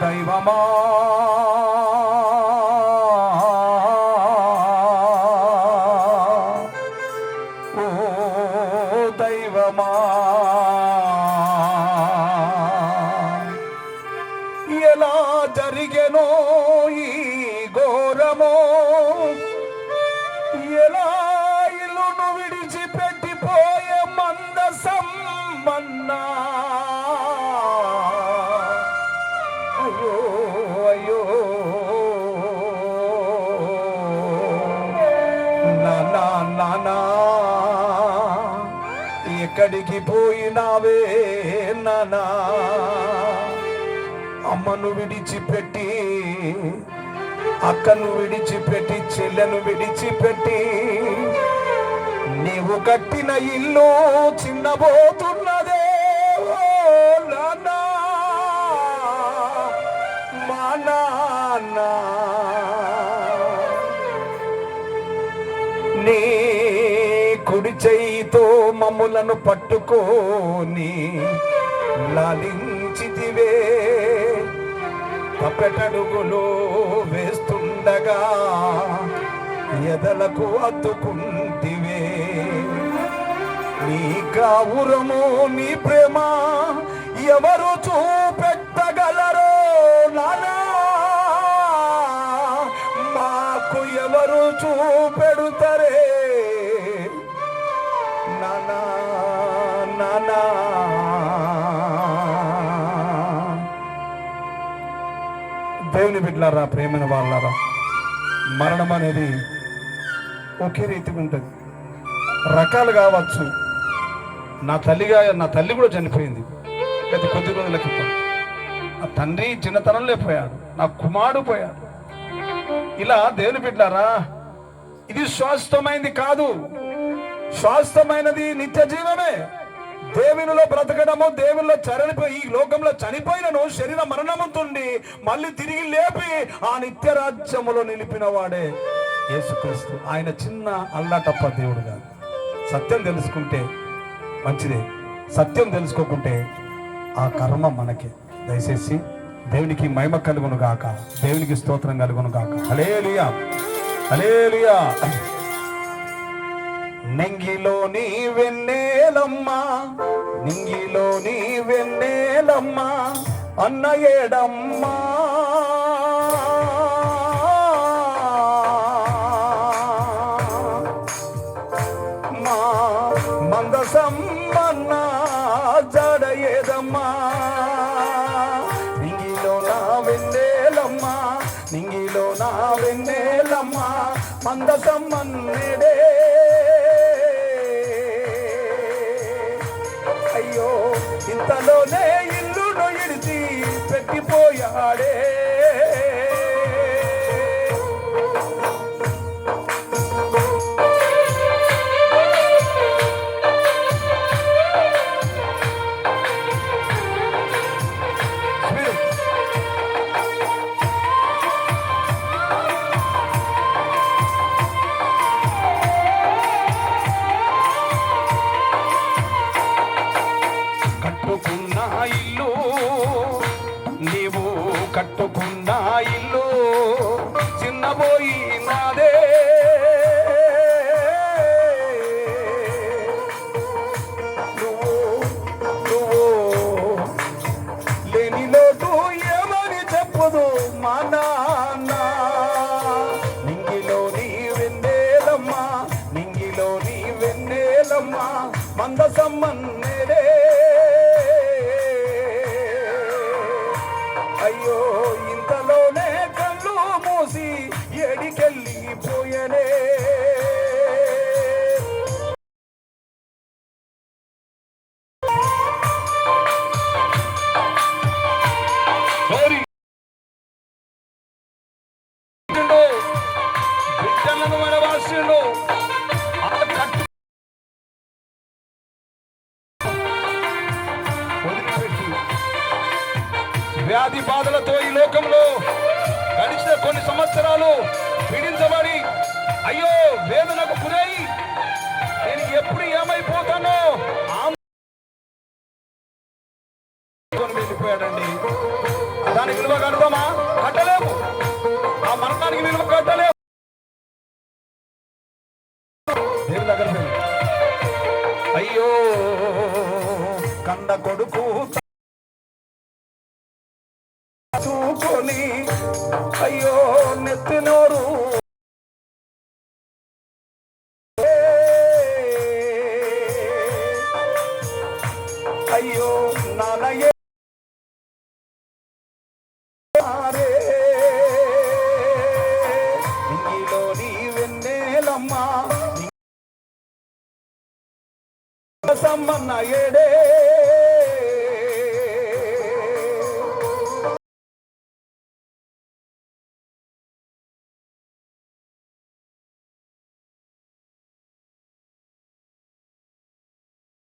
దైవమా ఓ దైవమా ఎలా జరిగెనో ఈ ఘోరమో, ఎలా ఇల్లును విడిచిపెట్టిపోయే మందసమ్మన్నా. అయ్యో అయ్యో నానా నానా, ఎక్కడికి పోయినావే నానా? అమ్మను విడిచిపెట్టి, అక్కను విడిచిపెట్టి, చెల్లెను విడిచిపెట్టి, నీవు కట్టిన ఇల్లు చిన్నబోతున్నదే. ఓ నాన్నా, మా నాన్న నీ కుడి చేయితో మమ్ములను పట్టుకోని లాలించితివే, తప్పెటడుగులు వేస్తుండగా ఎదలకు అద్దుకుంటివే. నీ గౌరవము నీ ప్రేమ ఎవరు చూపెట్టగలరో నానా? మాకు ఎవరు చూపెడుతరే నానా నానా? దేవుని బిడ్డలారా, ప్రేమైన వాళ్ళారా, మరణం అనేది ఒకే రీతిగా ఉంటుంది. రకాలు కావచ్చు. నా తల్లి కూడా చనిపోయింది గత కొద్ది రోజుల క్రితం. నా తండ్రి చిన్నతనంలో పోయాడు, నా కుమారుడు పోయాడు. ఇలా దేవుని బిడ్డలారా, ఇది శాశ్వతమైనది కాదు. శాశ్వతమైనది నిత్య జీవమే. దేవునిలో బ్రతకడము, దేవునిలో చనిపోయి ఈ లోకంలో చనిపోయినను శరీర మరణముతుండి మళ్ళీ తిరిగి లేపి ఆ నిత్య రాజ్యములో నిలిపిన వాడే యేసుక్రీస్తు. ఆయన చిన్న అల్లాటప్ప దేవుడు కాదు. సత్యం తెలుసుకుంటే మంచిదే, సత్యం తెలుసుకోకుంటే ఆ కర్మ మనకే. దయచేసి దేవునికి మహిమ కలుగును గాక, దేవునికి స్తోత్రం కలుగును గాక. హల్లెలూయా హల్లెలూయా. నింగిలోని వెన్నెలమ్మా, నింగిలోని వెన్నెలమ్మా, అన్న ఏడమ్మా. మా మందసమ్మన్న జడ ఏదమ్మా? నింగిలో నా వెన్నెలమ్మా, నింగిలో నా వెన్నెలమ్మా, మందసమ్మన్నేడే. అయ్యో ఇంతలోనే ఇల్లును ఇడిచి పెట్టిపోయాడే. కట్టుకున్న ఇల్లు, నీవు కట్టుకున్న ఇల్లు చిన్నబోయినాదే. నువ్వు లేని లోటు ఏమని చెప్పదు మా నాన్న? నింగిలోని వెన్నెలమ్మా, నింగిలోని వెన్నెలమ్మా, మందసమ్మన్నేడే. అయ్యో ఇంతలోనే కళ్ళు మూసి ఏడికెళ్ళిపోయనే. బిడ్డలను మనవాసిండు. వ్యాధి బాధలతో ఈ లోకంలో అవయవాలు పీడించబడి అయ్యో వేదనకు గురై నేను ఎప్పుడు ఏమైపోతానో వెళ్ళిపోయాడండి. దానికి విలువ కడతామా? కట్టలేము. ఆ మరణానికి విలువ కట్టలేము. దేవుని దగ్గర అయ్యో కంద కొడుకు చూకొని అయ్యో నెత్తినోరు అయ్యో నానయ్య ఇంగిలోని వెన్నెలమ్మ సమ్మన్న ఏడే